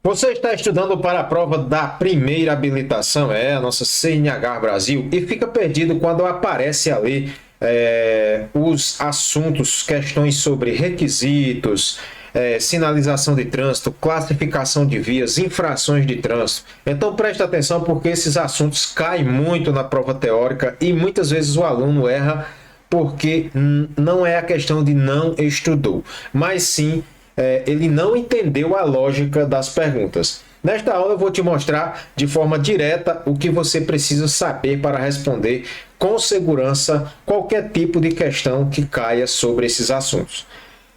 Você está estudando para a prova da primeira habilitação, a nossa CNH Brasil, e fica perdido quando aparece ali os assuntos, questões sobre requisitos, sinalização de trânsito, classificação de vias, infrações de trânsito. Então preste atenção porque esses assuntos caem muito na prova teórica e muitas vezes o aluno erra porque não é a questão de não estudou, mas sim ele não entendeu a lógica das perguntas. Nesta aula eu vou te mostrar de forma direta o que você precisa saber para responder com segurança qualquer tipo de questão que caia sobre esses assuntos.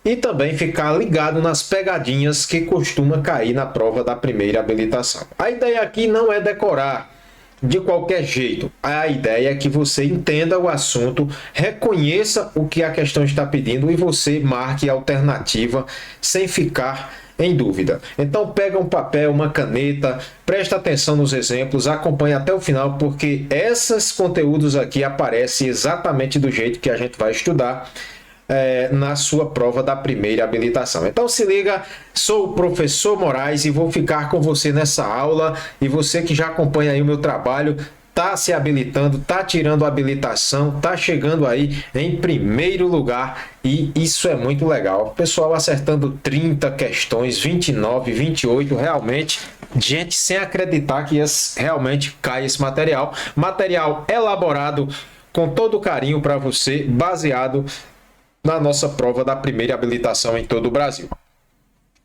E também ficar ligado nas pegadinhas que costuma cair na prova da primeira habilitação. A ideia aqui não é decorar de qualquer jeito. A ideia é que você entenda o assunto, reconheça o que a questão está pedindo e você marque a alternativa sem ficar em dúvida. Então pega um papel, uma caneta, presta atenção nos exemplos, acompanhe até o final, porque esses conteúdos aqui aparecem exatamente do jeito que a gente vai estudar na sua prova da primeira habilitação. Então se liga, sou o professor Moraes e vou ficar com você nessa aula, e você que já acompanha aí o meu trabalho, tá se habilitando, tá tirando a habilitação, tá chegando aí em primeiro lugar, e isso é muito legal. O pessoal acertando 30 questões, 29, 28, realmente, gente sem acreditar que realmente cai esse material. Material elaborado com todo carinho para você, baseado na nossa prova da primeira habilitação em todo o Brasil.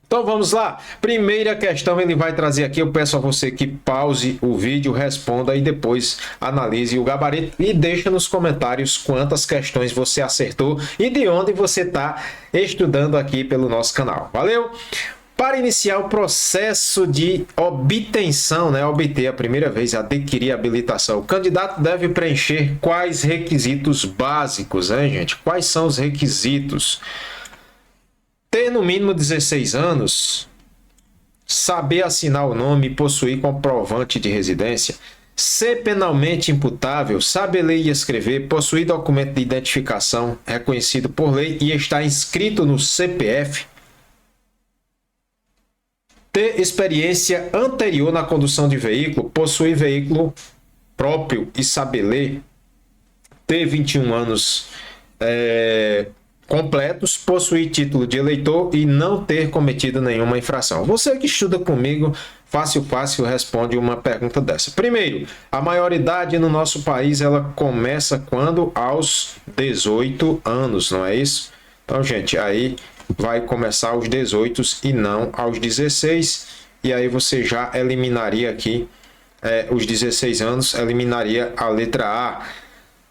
Então vamos lá, primeira questão ele vai trazer aqui, eu peço a você que pause o vídeo, responda e depois analise o gabarito e deixa nos comentários quantas questões você acertou e de onde você está estudando aqui pelo nosso canal. Valeu? Para iniciar o processo de obtenção, obter a primeira vez, adquirir a habilitação, o candidato deve preencher quais requisitos básicos, gente? Quais são os requisitos? Ter no mínimo 16 anos, saber assinar o nome e possuir comprovante de residência, ser penalmente imputável, saber ler e escrever, possuir documento de identificação reconhecido por lei e estar inscrito no CPF, ter experiência anterior na condução de veículo, possuir veículo próprio e saber ler, ter 21 anos completos, possuir título de eleitor e não ter cometido nenhuma infração. Você que estuda comigo, fácil responde uma pergunta dessa. Primeiro, a maioridade no nosso país ela começa quando? Aos 18 anos, não é isso? Então, gente, aí vai começar aos 18 e não aos 16, e aí você já eliminaria aqui os 16 anos, eliminaria a letra A.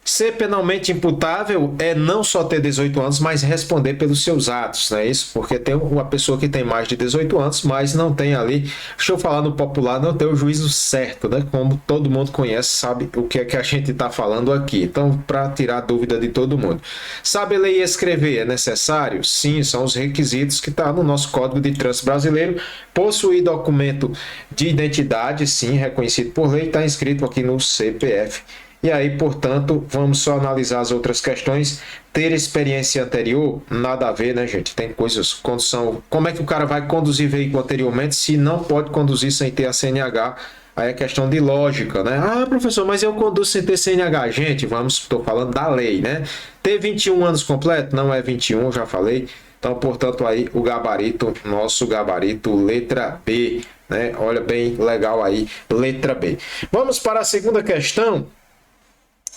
Ser penalmente imputável é não só ter 18 anos, mas responder pelos seus atos, não é isso? Porque tem uma pessoa que tem mais de 18 anos, mas não tem ali, deixa eu falar no popular, não tem o juízo certo, né? Como todo mundo conhece, sabe o que é que a gente está falando aqui. Então, para tirar dúvida de todo mundo. Saber ler e escrever é necessário? Sim, são os requisitos que estão no nosso Código de Trânsito Brasileiro. Possuir documento de identidade, sim, reconhecido por lei, está inscrito aqui no CPF. E aí, portanto, vamos só analisar as outras questões. Ter experiência anterior, nada a ver, né, gente? Tem coisas, condução. Como é que o cara vai conduzir veículo anteriormente se não pode conduzir sem ter a CNH? Aí é questão de lógica, né? Ah, professor, mas eu conduzo sem ter CNH. Gente, estou falando da lei, né? Ter 21 anos completo? Não é 21, eu já falei. Então, portanto, aí o gabarito, nosso gabarito, letra B, né? Olha bem legal aí, letra B. Vamos para a segunda questão.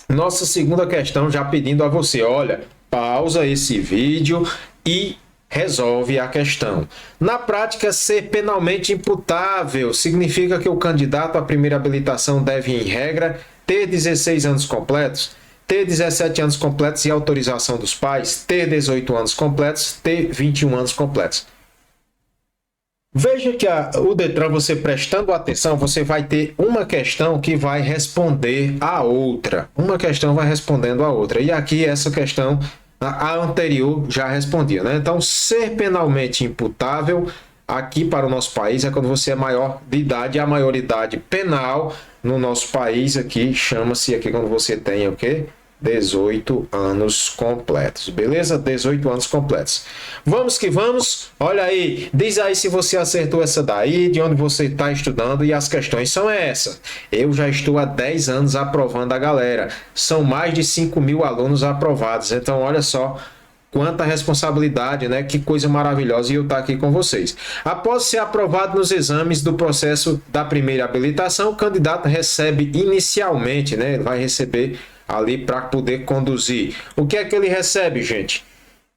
Nossa segunda questão, já pedindo a você, olha, pausa esse vídeo e resolve a questão. Na prática, ser penalmente imputável significa que o candidato à primeira habilitação deve, em regra, ter 16 anos completos, ter 17 anos completos e autorização dos pais, ter 18 anos completos, ter 21 anos completos. Veja que o Detran, você prestando atenção, você vai ter uma questão que vai responder a outra. Uma questão vai respondendo a outra. E aqui essa questão, a anterior, já respondia, né? Então, ser penalmente imputável aqui para o nosso país é quando você é maior de idade. A maioridade penal no nosso país aqui chama-se, aqui quando você tem o quê? 18 anos completos, beleza? 18 anos completos. Vamos que vamos. Olha aí, diz aí se você acertou essa daí, de onde você está estudando, e as questões são essas. Eu já estou há 10 anos aprovando a galera. São mais de 5.000 alunos aprovados. Então, olha só quanta responsabilidade, né? Que coisa maravilhosa e eu estar aqui com vocês. Após ser aprovado nos exames do processo da primeira habilitação, o candidato recebe inicialmente, né? Ele vai receber ali para poder conduzir. O que é que ele recebe, gente?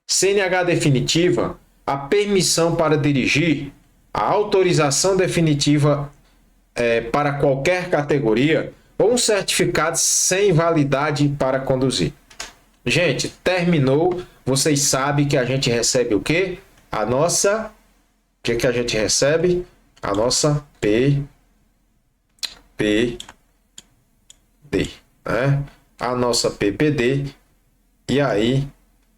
CNH definitiva, a permissão para dirigir, a autorização definitiva para qualquer categoria ou um certificado sem validade para conduzir. Gente, terminou. Vocês sabem que a gente recebe o quê? A nossa... O que que a gente recebe? A nossa PPD, né? A nossa PPD. E aí,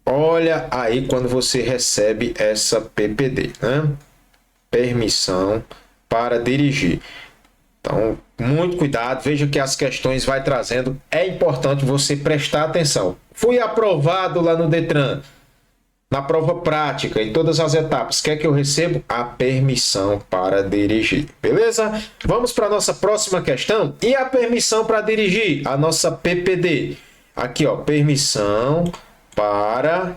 olha aí quando você recebe essa PPD, né? Permissão para dirigir. Então, muito cuidado, veja que as questões vai trazendo, é importante você prestar atenção. Fui aprovado lá no Detran, na prova prática, em todas as etapas. Quer que eu recebo? A permissão para dirigir, beleza? Vamos para a nossa próxima questão. E a permissão para dirigir? A nossa PPD. Aqui, ó, permissão para,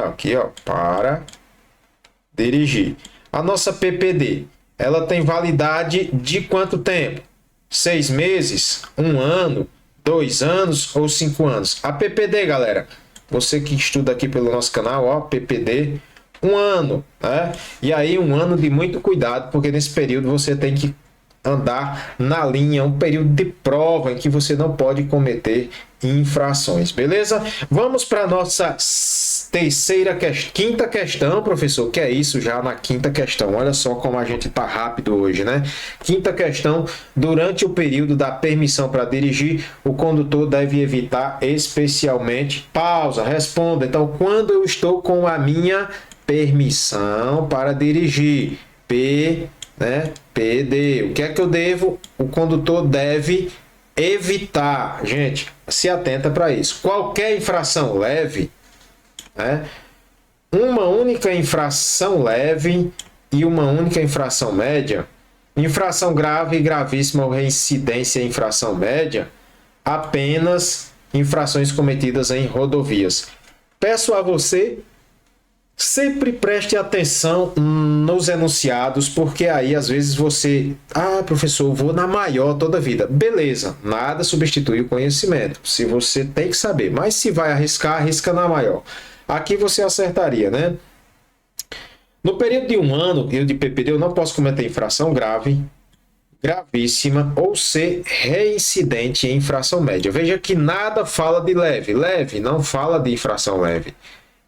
aqui, ó, para dirigir. A nossa PPD. Ela tem validade de quanto tempo? 6 meses, 1 ano, 2 anos ou 5 anos? A PPD, galera, você que estuda aqui pelo nosso canal, ó, PPD, 1 ano, né? E aí 1 ano de muito cuidado, porque nesse período você tem que andar na linha, um período de prova em que você não pode cometer infrações, beleza? Vamos para a nossa quinta questão, professor, que é isso já na quinta questão. Olha só como a gente tá rápido hoje, né? Quinta questão, durante o período da permissão para dirigir, o condutor deve evitar especialmente... Pausa, responda. Então, quando eu estou com a minha permissão para dirigir, PD, o que é que eu devo? O condutor deve evitar. Gente, se atenta para isso. Qualquer infração leve, né? Uma única infração leve e uma única infração média, infração grave e gravíssima ou reincidência em infração média, apenas infrações cometidas em rodovias. Peço a você, sempre preste atenção nos enunciados, porque aí às vezes você... Ah, professor, eu vou na maior toda a vida. Beleza, nada substitui o conhecimento. Se você tem que saber, mas se vai arriscar, arrisca na maior. Aqui você acertaria, né? No período de 1 ano, eu de PPD, eu não posso cometer infração grave, gravíssima ou ser reincidente em infração média. Veja que nada fala de leve. Leve não fala de infração leve.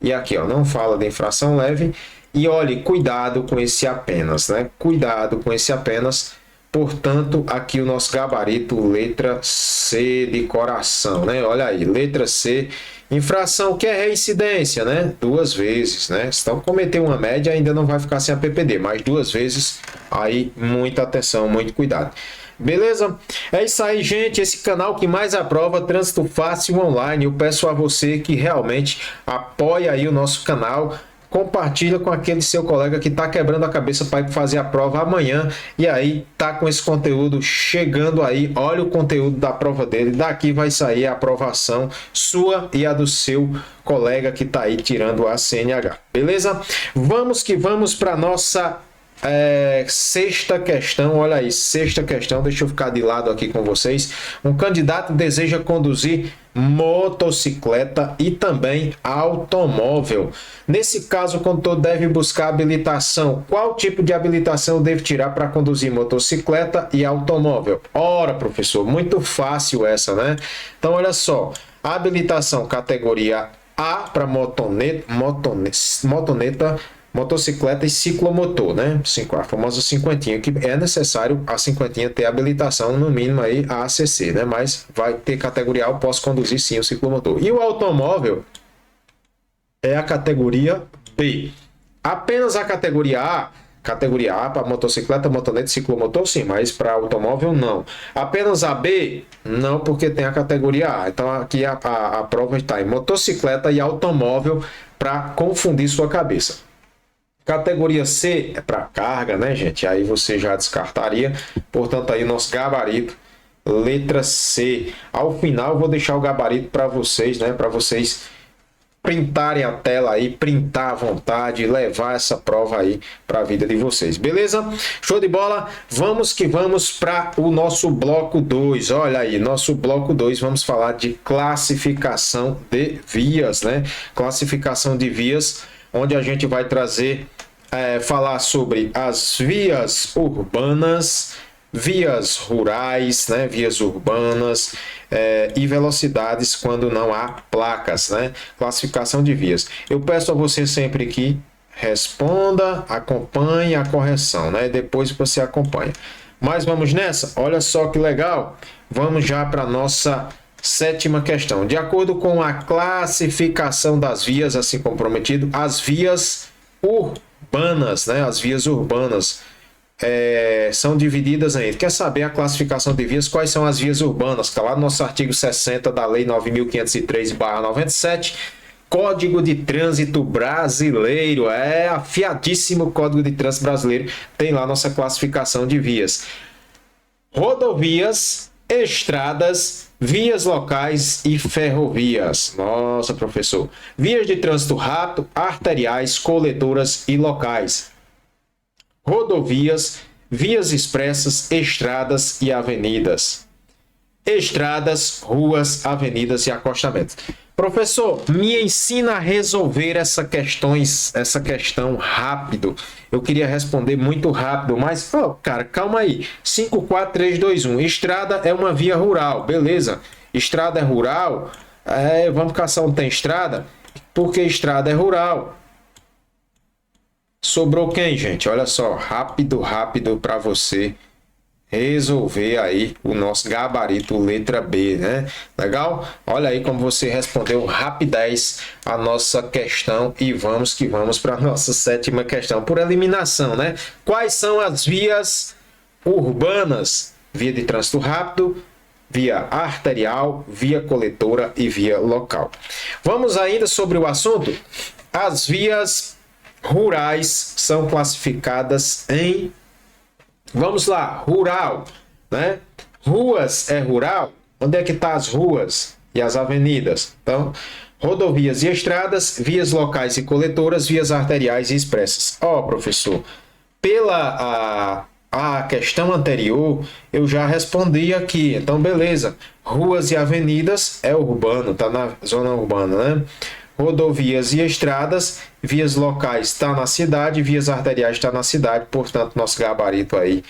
E aqui, ó, não fala de infração leve. E olhe, cuidado com esse apenas, né? Cuidado com esse apenas. Portanto, aqui o nosso gabarito, letra C de coração, né? Olha aí, letra C. Infração que é reincidência, né? 2 vezes, né? Então, cometer uma média ainda não vai ficar sem a PPD, mas 2 vezes, aí muita atenção, muito cuidado. Beleza? É isso aí, gente. Esse canal que mais aprova Trânsito Fácil Online. Eu peço a você que realmente apoia aí o nosso canal. Compartilha com aquele seu colega que está quebrando a cabeça para fazer a prova amanhã. E aí tá com esse conteúdo chegando aí. Olha o conteúdo da prova dele. Daqui vai sair a aprovação sua e a do seu colega que está aí tirando a CNH. Beleza? Vamos que vamos para nossa... sexta questão, olha aí, sexta questão, deixa eu ficar de lado aqui com vocês. Um candidato deseja conduzir motocicleta e também automóvel. Nesse caso, o condutor deve buscar habilitação. Qual tipo de habilitação deve tirar para conduzir motocicleta e automóvel? Ora, professor, muito fácil essa, né? Então, olha só, habilitação categoria A para motoneta, motocicleta e ciclomotor, né? A famosa cinquentinha, que é necessário a cinquentinha ter habilitação, no mínimo aí a ACC, né? Mas vai ter categoria A, eu posso conduzir sim o ciclomotor. E o automóvel é a categoria B. Apenas a categoria A Categoria A para motocicleta, motonete, ciclomotor, sim, mas para automóvel, não. Apenas a B? Não, porque tem a categoria A. Então aqui a prova está em motocicleta e automóvel para confundir sua cabeça. Categoria C é para carga, né, gente? Aí você já descartaria. Portanto, aí nosso gabarito, letra C. Ao final, eu vou deixar o gabarito para vocês, né? Para vocês printarem a tela aí, printar à vontade, levar essa prova aí para a vida de vocês, beleza? Show de bola? Vamos que vamos para o nosso bloco 2. Olha aí, nosso bloco 2, vamos falar de classificação de vias, né? Classificação de vias, onde a gente vai trazer, falar sobre as vias urbanas, vias rurais, né, vias urbanas e velocidades quando não há placas, né? Classificação de vias. Eu peço a você sempre que responda, acompanhe a correção, né? Depois você acompanha. Mas vamos nessa? Olha só que legal. Vamos já para a nossa sétima questão. De acordo com a classificação das vias, assim como prometido, as vias urbanas, né? As vias urbanas são divididas em... Quer saber a classificação de vias? Quais são as vias urbanas? Está lá no nosso artigo 60 da Lei 9.503/97, Código de Trânsito Brasileiro. Afiadíssimo Código de Trânsito Brasileiro. Tem lá nossa classificação de vias. Rodovias, estradas, vias locais e ferrovias. Nossa, professor. Vias de trânsito rápido, arteriais, coletoras e locais. Rodovias, vias expressas, estradas e avenidas. Estradas, ruas, avenidas e acostamentos. Professor, me ensina a resolver essa questão rápido. Eu queria responder muito rápido, mas, cara, calma aí. 5, 4, 3, 2, 1. Estrada é uma via rural, beleza. Estrada é rural. Vamos caçar onde tem estrada? Porque estrada é rural. Sobrou quem, gente? Olha só, rápido para você resolver aí o nosso gabarito letra B, né? Legal? Olha aí como você respondeu rapidez a nossa questão e vamos que vamos para a nossa sétima questão, por eliminação, né? Quais são as vias urbanas? Via de trânsito rápido, via arterial, via coletora e via local. Vamos ainda sobre o assunto? As vias rurais são classificadas em... Vamos lá, rural, né? Ruas é rural? Onde é que tá as ruas e as avenidas? Então, rodovias e estradas, vias locais e coletoras, vias arteriais e expressas. Professor, pela a questão anterior, eu já respondi aqui. Então, beleza. Ruas e avenidas é urbano, tá na zona urbana, né? Rodovias e estradas, vias locais está na cidade, vias arteriais está na cidade, portanto, nosso gabarito aí,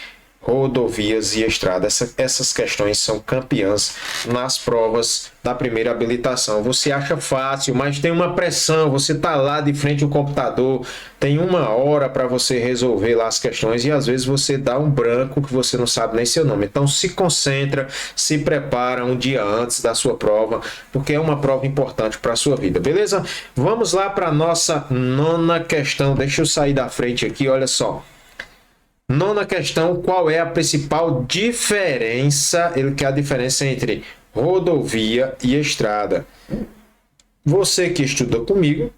rodovias e estradas. Essas questões são campeãs nas provas da primeira habilitação. Você acha fácil, mas tem uma pressão, você está lá de frente ao computador, tem 1 hora para você resolver lá as questões e às vezes você dá um branco que você não sabe nem seu nome. Então se concentra, se prepara um dia antes da sua prova, porque é uma prova importante para a sua vida, beleza? Vamos lá para a nossa nona questão. Deixa eu sair da frente aqui, olha só. Nona questão, qual é a principal diferença? Ele quer a diferença entre rodovia e estrada. Você que estudou comigo,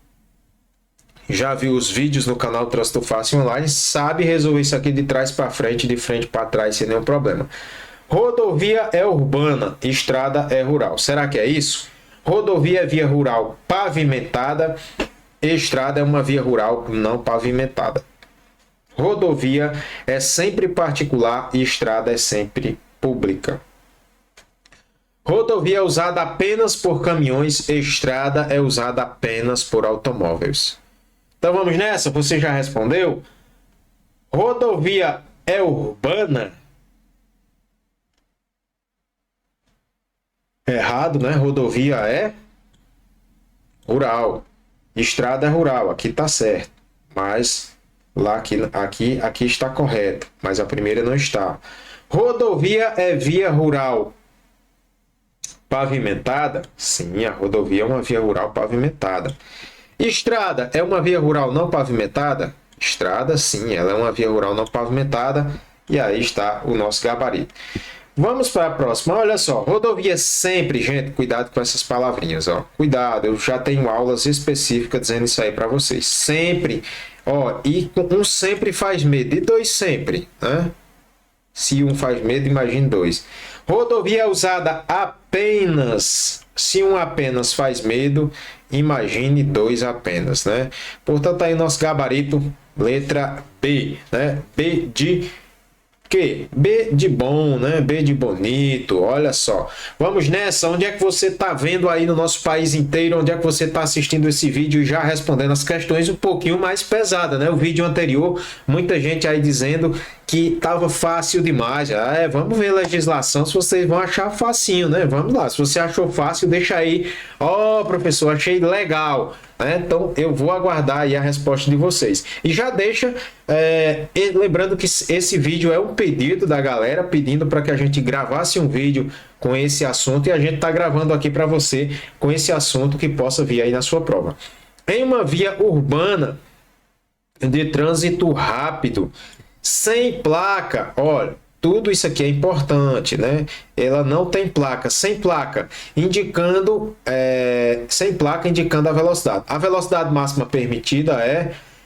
já viu os vídeos no canal Trânsito Fácil Online, sabe resolver isso aqui de trás para frente, de frente para trás, sem nenhum problema. Rodovia é urbana, estrada é rural. Será que é isso? Rodovia é via rural pavimentada, estrada é uma via rural não pavimentada. Rodovia é sempre particular e estrada é sempre pública. Rodovia é usada apenas por caminhões, estrada é usada apenas por automóveis. Então vamos nessa? Você já respondeu? Rodovia é urbana? Errado, né? Rodovia é rural. Estrada é rural. Aqui está certo. Mas lá aqui está correto. Mas a primeira não está. Rodovia é via rural pavimentada? Sim, a rodovia é uma via rural pavimentada. Estrada é uma via rural não pavimentada? Estrada, sim, ela é uma via rural não pavimentada. E aí está o nosso gabarito. Vamos para a próxima. Olha só, rodovia sempre, gente, cuidado com essas palavrinhas, ó. Cuidado, eu já tenho aulas específicas dizendo isso aí para vocês. Sempre, ó, e um sempre faz medo, e dois sempre, né? Se um faz medo, imagine dois. Rodovia é usada apenas. Se um apenas faz medo, imagine dois apenas, né? Portanto, aí o nosso gabarito, letra B, né? B de quê? B de bom, né? B de bonito, olha só. Vamos nessa, onde é que você está vendo aí no nosso país inteiro, onde é que você está assistindo esse vídeo e já respondendo as questões um pouquinho mais pesadas, né? O vídeo anterior, muita gente aí dizendo que estava fácil demais. Vamos ver a legislação, se vocês vão achar facinho, né? Vamos lá, se você achou fácil, deixa aí. Ó, professor, achei legal. Então eu vou aguardar aí a resposta de vocês. E já deixa, lembrando que esse vídeo é um pedido da galera, pedindo para que a gente gravasse um vídeo com esse assunto, e a gente está gravando aqui para você com esse assunto que possa vir aí na sua prova. Em uma via urbana de trânsito rápido, sem placa, olha, tudo isso aqui é importante, né? Ela não tem placa, sem placa, indicando a velocidade. A velocidade máxima permitida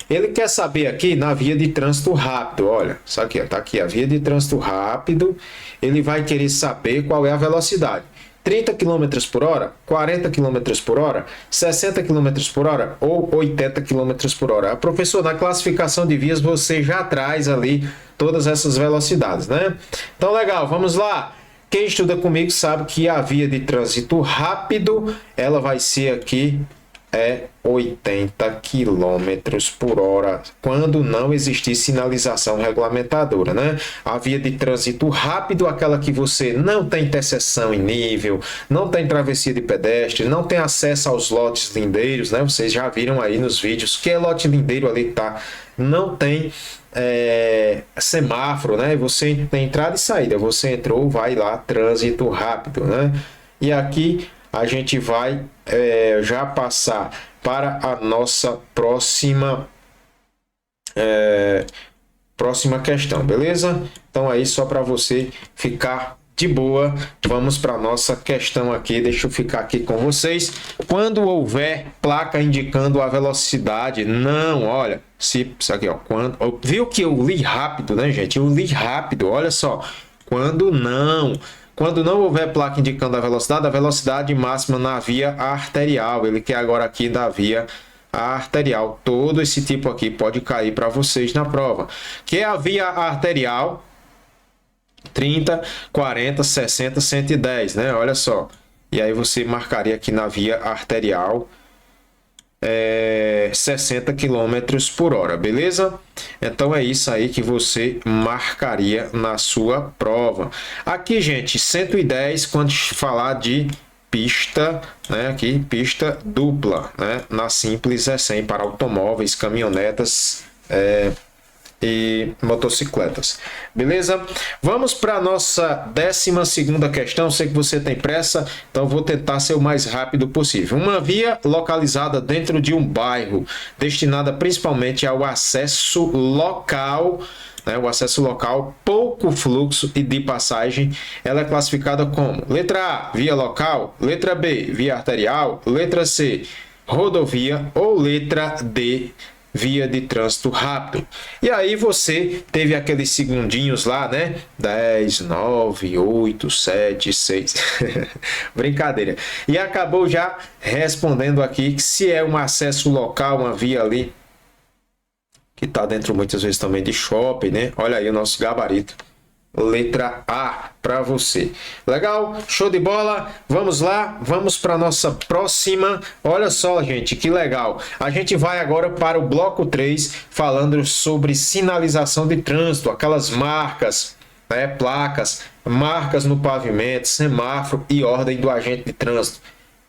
ele quer saber aqui na via de trânsito rápido, olha, isso aqui, tá aqui a via de trânsito rápido, ele vai querer saber qual é a velocidade. 30 km por hora, 40 km por hora, 60 km por hora ou 80 km por hora. Professor, na classificação de vias você já traz ali todas essas velocidades, né? Então, legal, vamos lá. Quem estuda comigo sabe que a via de trânsito rápido, ela vai ser aqui 80 km por hora, quando não existir sinalização regulamentadora, né? A via de trânsito rápido, aquela que você não tem interseção em nível, não tem travessia de pedestre, não tem acesso aos lotes lindeiros, né? Vocês já viram aí nos vídeos que é lote lindeiro ali que tá, não tem semáforo, né? Você tem entrada e saída, você entrou, vai lá, trânsito rápido, né? E aqui a gente vai já passar para a nossa próxima questão, beleza? Então aí só para você ficar de boa, vamos para a nossa questão aqui, deixa eu ficar aqui com vocês. Quando houver placa indicando a velocidade, não, olha, isso aqui, ó, viu que eu li rápido, né, gente? Eu li rápido, olha só, quando não houver placa indicando a velocidade máxima na via arterial, ele quer agora aqui da via arterial. Todo esse tipo aqui pode cair para vocês na prova. Que é a via arterial 30, 40, 60, 110, né? Olha só. E aí você marcaria aqui na via arterial 60 km por hora, beleza? Então é isso aí que você marcaria na sua prova. Aqui, gente, 110 quando falar de pista, né? Aqui, pista dupla, né? Na simples é 100 para automóveis, caminhonetas e motocicletas, beleza? Vamos para a nossa 12ª questão. Sei que você tem pressa, então vou tentar ser o mais rápido possível. Uma via localizada dentro de um bairro, destinada principalmente ao acesso local, né? O acesso local, pouco fluxo e de passagem, ela é classificada como letra A, via local, letra B, via arterial, letra C, rodovia ou letra D, via de trânsito rápido. E aí você teve aqueles segundinhos lá, né? 10, 9, 8, 7, 6. Brincadeira. E acabou já respondendo aqui que se é um acesso local, uma via ali que está dentro muitas vezes também de shopping, né? Olha aí o nosso gabarito. Letra A para você. Legal? Show de bola? Vamos lá, vamos para a nossa próxima. Olha só, gente, que legal. A gente vai agora para o bloco 3, falando sobre sinalização de trânsito, aquelas marcas, né, placas, marcas no pavimento, semáforo e ordem do agente de trânsito.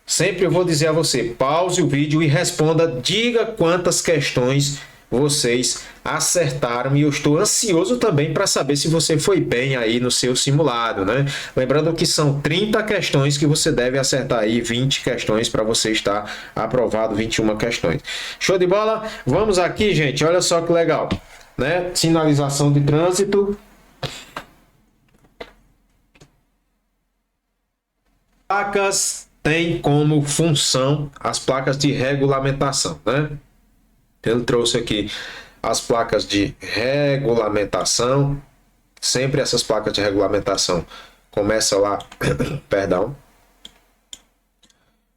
Sempre eu vou dizer a você, pause o vídeo e responda, diga quantas questões vocês acertaram e eu estou ansioso também para saber se você foi bem aí no seu simulado, né? Lembrando que são 30 questões que você deve acertar aí, 20 questões para você estar aprovado, 21 questões. Show de bola? Vamos aqui, gente, olha só que legal, né? Sinalização de trânsito. Placas têm como função as placas de regulamentação, né? Ele trouxe aqui as placas de regulamentação. Sempre essas placas de regulamentação começa lá, perdão,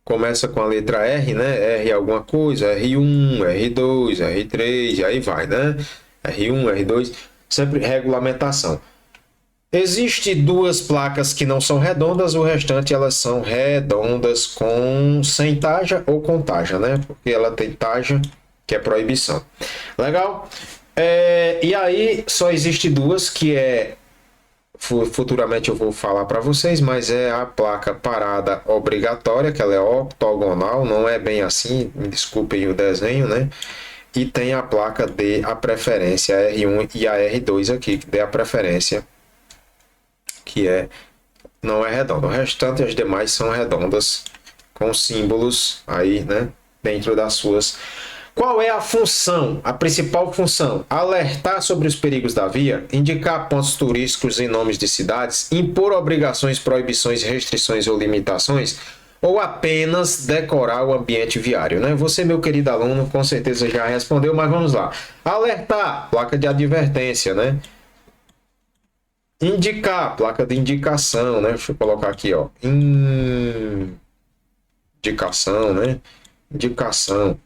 começa com a letra R, né? R alguma coisa, R1, R2, R3, e aí vai, né? R1, R2, sempre regulamentação. Existem duas placas que não são redondas, o restante elas são redondas sem taja ou com taja, né? Porque ela tem taja, que é proibição. Legal? E aí só existe duas, que futuramente eu vou falar para vocês, mas é a placa parada obrigatória, que ela é octogonal, não é bem assim, me desculpem o desenho, né? E tem a placa de a preferência, a R1 e a R2 aqui, que dê a preferência, que não é redonda. O restante, as demais são redondas, com símbolos aí, né, dentro das suas. Qual é a função, a principal função? Alertar sobre os perigos da via, indicar pontos turísticos em nomes de cidades, impor obrigações, proibições, restrições ou limitações, ou apenas decorar o ambiente viário, né? Você, meu querido aluno, com certeza já respondeu, mas vamos lá. Alertar, placa de advertência, né? Indicar, placa de indicação, né? Deixa eu colocar aqui, ó. Indicação, né? Indicação.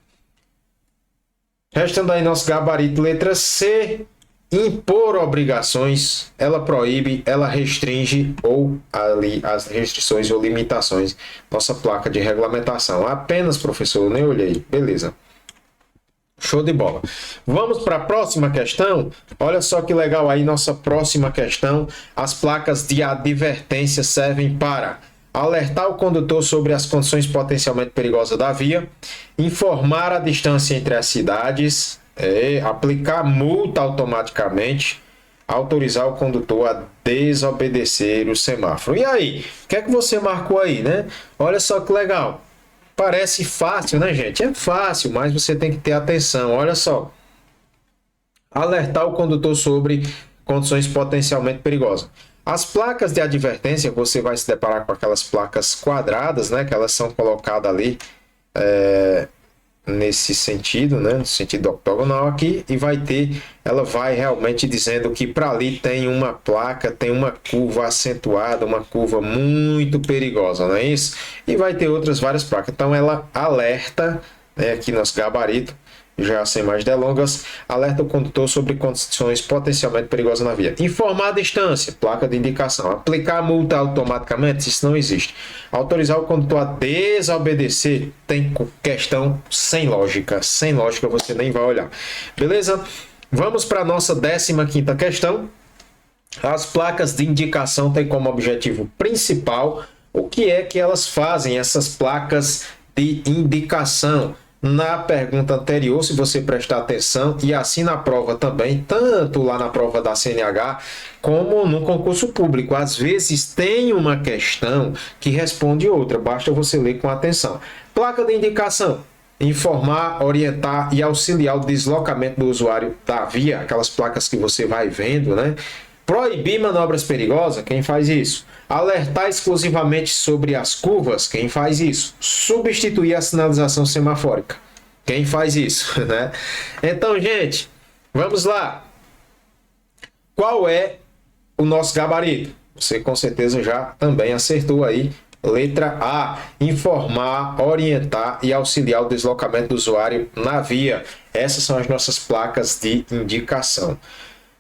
Restando aí nosso gabarito, letra C. Impor obrigações, ela proíbe, ela restringe ou ali as restrições ou limitações. Nossa placa de regulamentação. Apenas, professor, eu nem olhei. Beleza. Show de bola. Vamos para a próxima questão. Olha só que legal aí, nossa próxima questão. As placas de advertência servem para alertar o condutor sobre as condições potencialmente perigosas da via, informar a distância entre as cidades, aplicar multa automaticamente, autorizar o condutor a desobedecer o semáforo. E aí, o que é que você marcou aí, né? Olha só que legal. Parece fácil, né, gente? É fácil, mas você tem que ter atenção. Olha só. Alertar o condutor sobre condições potencialmente perigosas. As placas de advertência, você vai se deparar com aquelas placas quadradas, né? Que elas são colocadas ali nesse sentido, né? No sentido octogonal aqui. E ela vai realmente dizendo que para ali tem uma placa, tem uma curva acentuada, uma curva muito perigosa, não é isso? E vai ter outras várias placas. Então ela alerta, né, aqui nosso gabarito, já sem mais delongas, alerta o condutor sobre condições potencialmente perigosas na via. Informar a distância, placa de indicação. Aplicar a multa automaticamente, isso não existe. Autorizar o condutor a desobedecer, tem questão sem lógica. Sem lógica você nem vai olhar. Beleza? Vamos para a nossa 15ª questão. As placas de indicação têm como objetivo principal o que é que elas fazem, essas placas de indicação. Na pergunta anterior, se você prestar atenção, e assim na prova também, tanto lá na prova da CNH, como no concurso público, às vezes tem uma questão que responde outra, basta você ler com atenção. Placa de indicação: informar, orientar e auxiliar o deslocamento do usuário da via, aquelas placas que você vai vendo, né? Proibir manobras perigosas, quem faz isso? Alertar exclusivamente sobre as curvas, quem faz isso? Substituir a sinalização semafórica, quem faz isso, né? Então, gente, vamos lá. Qual é o nosso gabarito? Você com certeza já também acertou aí. Letra A, informar, orientar e auxiliar o deslocamento do usuário na via. Essas são as nossas placas de indicação.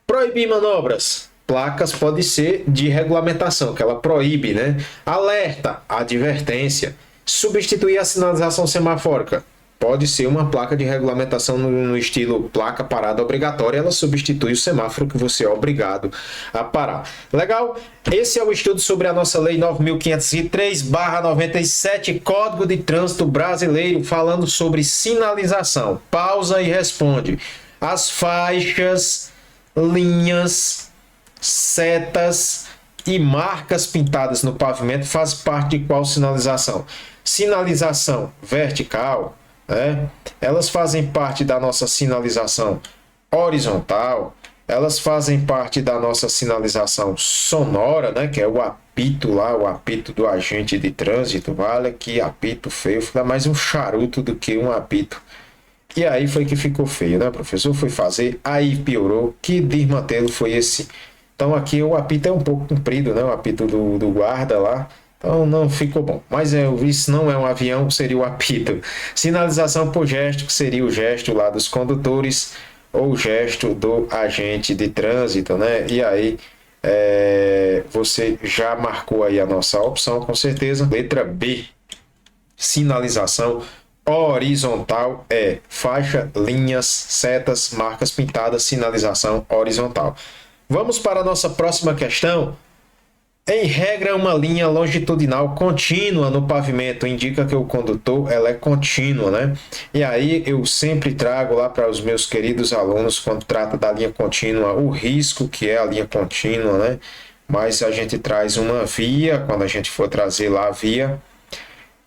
Proibir manobras. Placas pode ser de regulamentação, que ela proíbe, né? Alerta, advertência. Substituir a sinalização semafórica. Pode ser uma placa de regulamentação no estilo placa parada obrigatória, ela substitui o semáforo que você é obrigado a parar. Legal? Esse é o estudo sobre a nossa Lei 9.503/97, Código de Trânsito Brasileiro, falando sobre sinalização. Pausa e responde. As faixas, linhas, setas e marcas pintadas no pavimento fazem parte de qual sinalização? Sinalização vertical, né? Elas fazem parte da nossa sinalização horizontal, elas fazem parte da nossa sinalização sonora, né? Que é o apito lá, o apito do agente de trânsito. Vale que apito feio, fica mais um charuto do que um apito. E aí foi que ficou feio, né? O professor foi fazer, aí piorou. Que desmantelo foi esse? Então aqui o apito é um pouco comprido, né? O apito do guarda lá. Então não ficou bom. Mas isso não é um avião, seria o apito. Sinalização por gesto, que seria o gesto lá dos condutores ou o gesto do agente de trânsito, né? E aí você já marcou aí a nossa opção, com certeza. Letra B, sinalização horizontal é faixa, linhas, setas, marcas pintadas, sinalização horizontal. Vamos para a nossa próxima questão. Em regra, uma linha longitudinal contínua no pavimento indica que o condutor ela é contínua, né? E aí eu sempre trago lá para os meus queridos alunos, quando trata da linha contínua, o risco que é a linha contínua, né? Mas a gente traz uma via, quando a gente for trazer lá a via,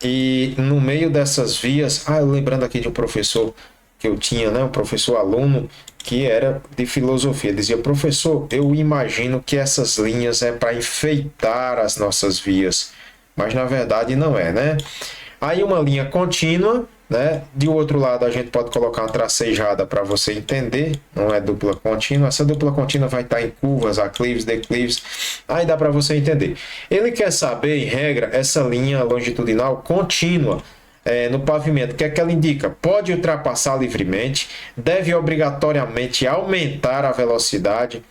e no meio dessas vias, lembrando aqui de um professor que eu tinha, né? Um professor aluno, que era de filosofia, dizia: professor, eu imagino que essas linhas é para enfeitar as nossas vias, mas na verdade não é, né? Aí uma linha contínua, né? De outro lado a gente pode colocar uma tracejada para você entender, não é dupla contínua. Essa dupla contínua vai estar em curvas, aclives, declives, aí dá para você entender. Ele quer saber, em regra, essa linha longitudinal contínua no pavimento, o que é que ela indica? Pode ultrapassar livremente, deve obrigatoriamente aumentar a velocidade,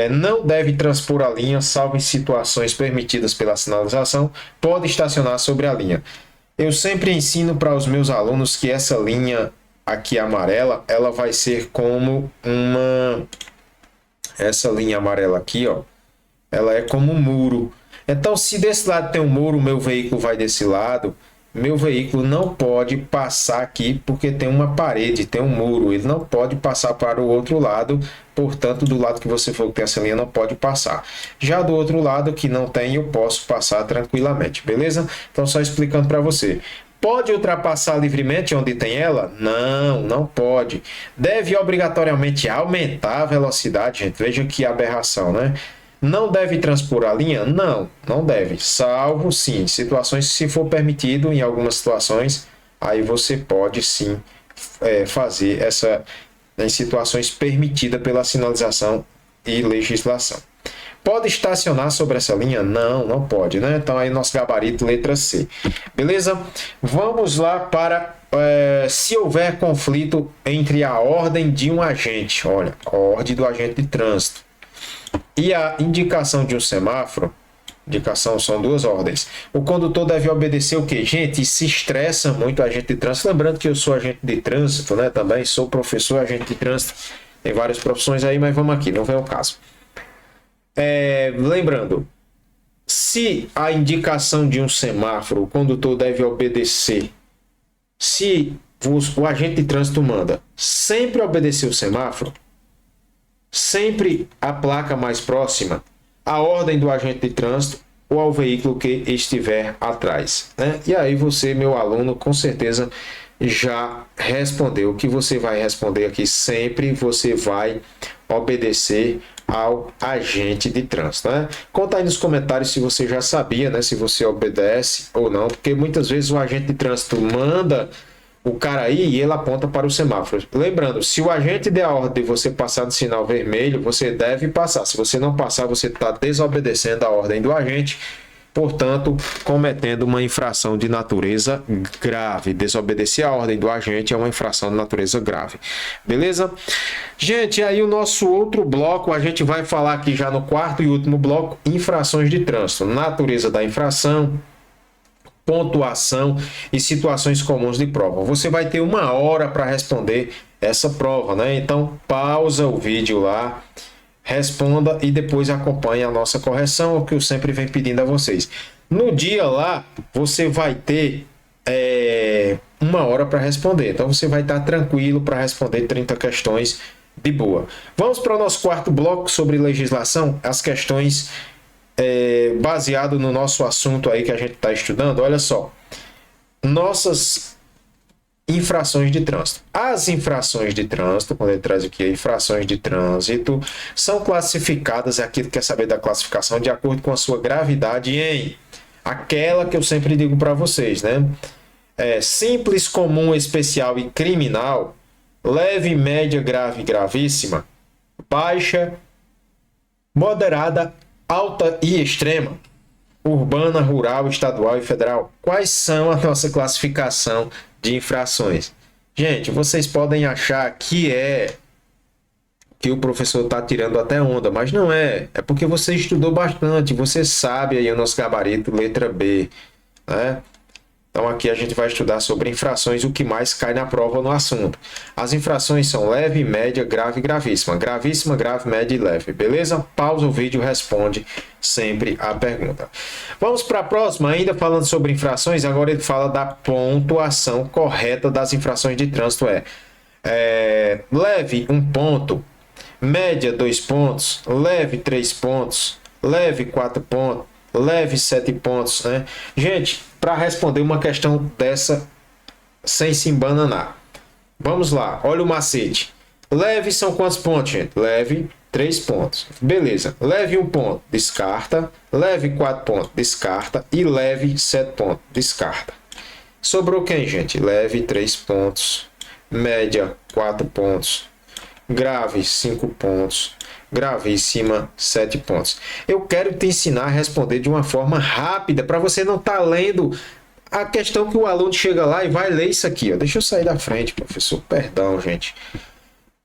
não deve transpor a linha, salvo em situações permitidas pela sinalização, pode estacionar sobre a linha. Eu sempre ensino para os meus alunos que essa linha aqui amarela, ela vai ser como essa linha amarela aqui, ó, ela é como um muro. Então, se desse lado tem um muro, o meu veículo vai desse lado, meu veículo não pode passar aqui porque tem uma parede, tem um muro, ele não pode passar para o outro lado, portanto, do lado que você for que tem essa linha, não pode passar. Já do outro lado, que não tem, eu posso passar tranquilamente, beleza? Então, só explicando para você. Pode ultrapassar livremente onde tem ela? Não, não pode. Deve obrigatoriamente aumentar a velocidade, gente, veja que aberração, né? Não deve transpor a linha? Não, não deve. Salvo, sim, situações, se for permitido, em algumas situações, aí você pode, sim, fazer essa, em situações permitidas pela sinalização e legislação. Pode estacionar sobre essa linha? Não, não pode, né? Então, aí nosso gabarito, letra C. Beleza? Vamos lá para se houver conflito entre a ordem de um agente, olha, a ordem do agente de trânsito, e a indicação de um semáforo, indicação são duas ordens. O condutor deve obedecer o quê? Gente, se estressa muito agente de trânsito. Lembrando que eu sou agente de trânsito, né? Também sou professor, agente de trânsito. Tem várias profissões aí, mas vamos aqui, não vem ao caso. Lembrando, se a indicação de um semáforo, o condutor deve obedecer. Se o agente de trânsito manda sempre obedecer o semáforo, sempre a placa mais próxima, a ordem do agente de trânsito ou ao veículo que estiver atrás, né? E aí você, meu aluno, com certeza já respondeu. O que você vai responder aqui? Sempre você vai obedecer ao agente de trânsito, né? Conta aí nos comentários se você já sabia, né? Se você obedece ou não, porque muitas vezes o agente de trânsito manda o cara aí e ele aponta para o semáforo. Lembrando, se o agente der a ordem de você passar no sinal vermelho, você deve passar. Se você não passar, você está desobedecendo a ordem do agente, portanto, cometendo uma infração de natureza grave. Desobedecer a ordem do agente é uma infração de natureza grave. Beleza? Gente, aí o nosso outro bloco, a gente vai falar aqui já no quarto e último bloco, infrações de trânsito. Natureza da infração, pontuação e situações comuns de prova. Você vai ter 1 hora para responder essa prova, né? Então, pausa o vídeo lá, responda e depois acompanhe a nossa correção, o que eu sempre venho pedindo a vocês. No dia lá, você vai ter 1 hora para responder. Então você vai estar tranquilo para responder 30 questões de boa. Vamos para o nosso quarto bloco sobre legislação, as questões baseado no nosso assunto aí que a gente está estudando. Olha só, nossas infrações de trânsito. As infrações de trânsito, quando ele traz aqui infrações de trânsito, são classificadas, aqui quer saber da classificação, de acordo com a sua gravidade em aquela que eu sempre digo para vocês, né? Simples, comum, especial e criminal, leve, média, grave, gravíssima, baixa, moderada, alta e extrema, urbana, rural, estadual e federal. Quais são a nossa classificação de infrações? Gente, vocês podem achar que o professor está tirando até onda, mas não é. É porque você estudou bastante, você sabe aí o nosso gabarito, letra B, né? Então aqui a gente vai estudar sobre infrações, o que mais cai na prova no assunto. As infrações são leve, média, grave e gravíssima. Gravíssima, grave, média e leve. Beleza? Pausa o vídeo, responde sempre a pergunta. Vamos para a próxima, ainda falando sobre infrações, agora ele fala da pontuação correta das infrações de trânsito. Leve, 1 ponto. Média, 2 pontos. Leve, 3 pontos. Leve, 4 pontos. Leve, 7 pontos, né? Gente, para responder uma questão dessa sem se embananar, vamos lá, olha o macete. Leve são quantos pontos, gente? Leve, 3 pontos. Beleza. Leve, 1 ponto, descarta. Leve, 4 pontos, descarta. E leve, 7 pontos, descarta. Sobrou quem, gente? Leve, 3 pontos. Média, 4 pontos. Grave, 5 pontos. Gravíssima, 7 pontos. Eu quero te ensinar a responder de uma forma rápida, para você não estar lendo a questão que o aluno chega lá e vai ler isso aqui. Ó. Deixa eu sair da frente, professor. Perdão, gente.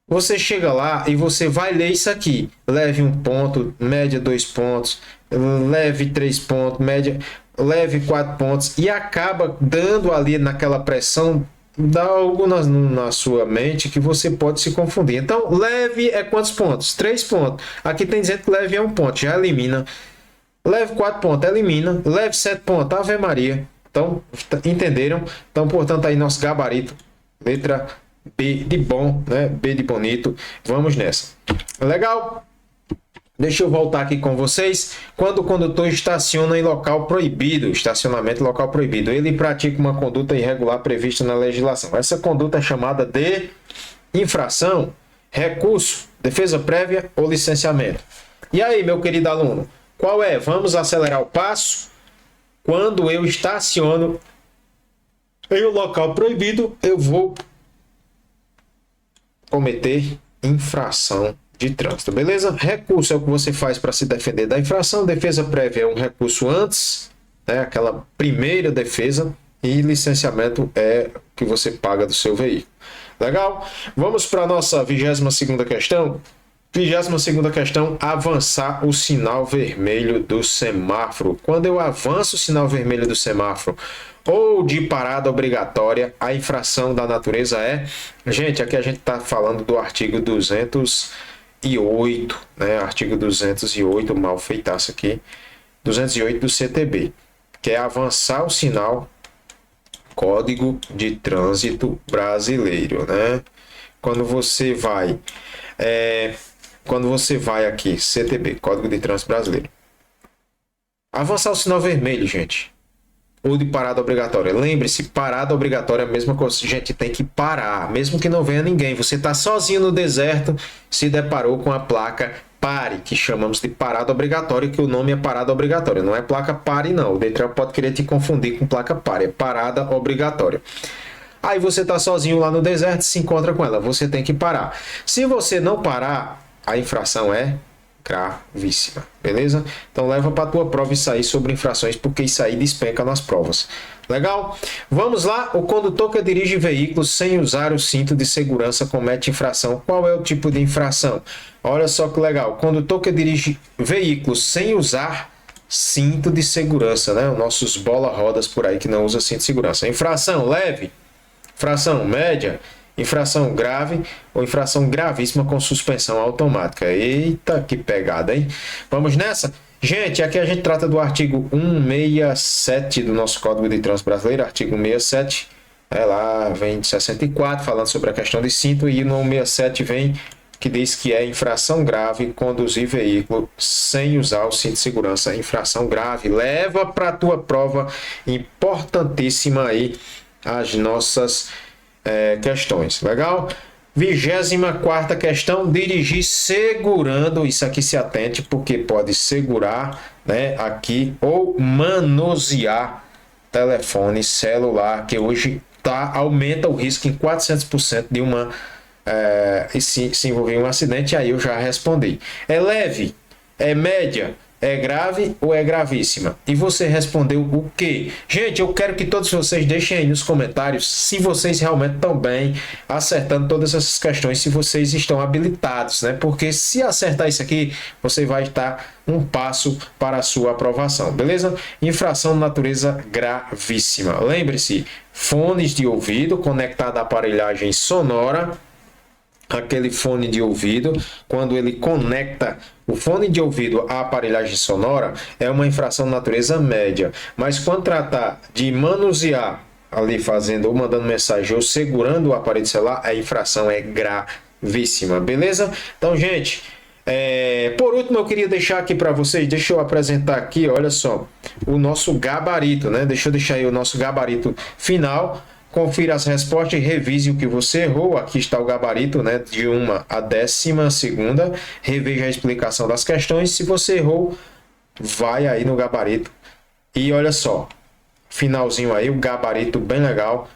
Você chega lá e você vai ler isso aqui. Leve 1 ponto, média 2 pontos, leve 3 pontos, média, leve 4 pontos. E acaba dando ali naquela pressão, dá algo na sua mente que você pode se confundir. Então, leve é quantos pontos? 3 pontos. Aqui tem dizendo que leve é 1 ponto, já elimina. Leve 4 pontos, elimina. Leve 7 pontos, Ave Maria. Então, entenderam? Então, portanto, aí nosso gabarito, letra B de bom, né? B de bonito. Vamos nessa. Legal? Deixa eu voltar aqui com vocês. Quando o condutor estaciona em local proibido, estacionamento em local proibido, ele pratica uma conduta irregular prevista na legislação. Essa conduta é chamada de infração, recurso, defesa prévia ou licenciamento. E aí, meu querido aluno, qual é? Vamos acelerar o passo. Quando eu estaciono em um local proibido, eu vou cometer infração de trânsito, beleza? Recurso é o que você faz para se defender da infração. Defesa prévia é um recurso antes, né? Aquela primeira defesa. E licenciamento é o que você paga do seu veículo. Legal? Vamos para a nossa 22ª questão. 22ª questão, avançar o sinal vermelho do semáforo. Quando eu avanço o sinal vermelho do semáforo ou de parada obrigatória, a infração da natureza é... Gente, aqui a gente está falando do artigo 208, né? Artigo 208, mal feitaço aqui, 208 do CTB, que é avançar o sinal, Código de Trânsito Brasileiro, né? Quando você vai aqui, CTB, Código de Trânsito Brasileiro, avançar o sinal vermelho, gente, ou de parada obrigatória. Lembre-se, parada obrigatória é a mesma coisa. A gente tem que parar, mesmo que não venha ninguém. Você está sozinho no deserto, se deparou com a placa pare, que chamamos de parada obrigatória, que o nome é parada obrigatória. Não é placa pare, não. O Detran pode querer te confundir com placa pare. É parada obrigatória. Aí você está sozinho lá no deserto, se encontra com ela. Você tem que parar. Se você não parar, a infração é gravíssima, beleza? Então leva para a tua prova isso aí sobre infrações, porque isso aí despenca nas provas. Legal? Vamos lá. O condutor que dirige veículos sem usar o cinto de segurança comete infração. Qual é o tipo de infração? Olha só que legal. O condutor que dirige veículos sem usar cinto de segurança, né? Os nossos bola-rodas por aí que não usam cinto de segurança. Infração leve, infração média, infração grave ou infração gravíssima com suspensão automática. Eita, que pegada, hein? Vamos nessa? Gente, aqui a gente trata do artigo 167 do nosso Código de Trânsito Brasileiro, artigo 167. Lá vem de 64, falando sobre a questão de cinto, e no 167 vem que diz que é infração grave conduzir veículo sem usar o cinto de segurança. Infração grave. Leva para a tua prova, importantíssima aí, as nossas questões. Legal? 24ª questão, dirigir segurando, isso aqui se atente, porque pode segurar, né, aqui, ou manusear telefone celular, que hoje aumenta o risco em 400% de se envolver em um acidente. Aí eu já respondi. É leve? É média? É grave ou é gravíssima? E você respondeu o quê? Gente, eu quero que todos vocês deixem aí nos comentários se vocês realmente estão bem acertando todas essas questões, se vocês estão habilitados, né? Porque se acertar isso aqui, você vai estar um passo para a sua aprovação, beleza? Infração de natureza gravíssima. Lembre-se, fones de ouvido conectado à aparelhagem sonora. Aquele fone de ouvido, quando ele conecta o fone de ouvido à aparelhagem sonora, é uma infração de natureza média. Mas quando tratar de manusear ali, fazendo ou mandando mensagem ou segurando o aparelho celular, a infração é gravíssima, beleza? Então, gente, por último eu queria deixar aqui para vocês, deixa eu apresentar aqui, olha só, o nosso gabarito, né? Deixa eu deixar aí o nosso gabarito final. Confira as respostas e revise o que você errou. Aqui está o gabarito, né, de 1 a 12ª. Reveja a explicação das questões. Se você errou, vai aí no gabarito. E olha só, finalzinho aí, o gabarito bem legal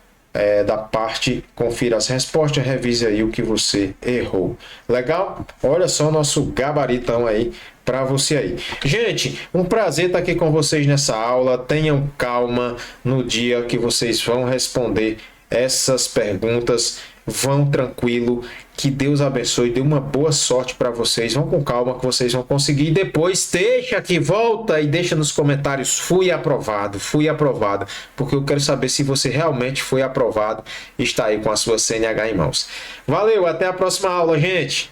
da parte. Confira as respostas, revise aí o que você errou. Legal? Olha só o nosso gabaritão aí para você aí. Gente, um prazer estar aqui com vocês nessa aula. Tenham calma no dia que vocês vão responder essas perguntas. Vão tranquilo. Que Deus abençoe. Dê uma boa sorte para vocês. Vão com calma que vocês vão conseguir. Depois deixa aqui, volta e deixa nos comentários: fui aprovado, fui aprovado. Porque eu quero saber se você realmente foi aprovado e está aí com a sua CNH em mãos. Valeu, até a próxima aula, gente.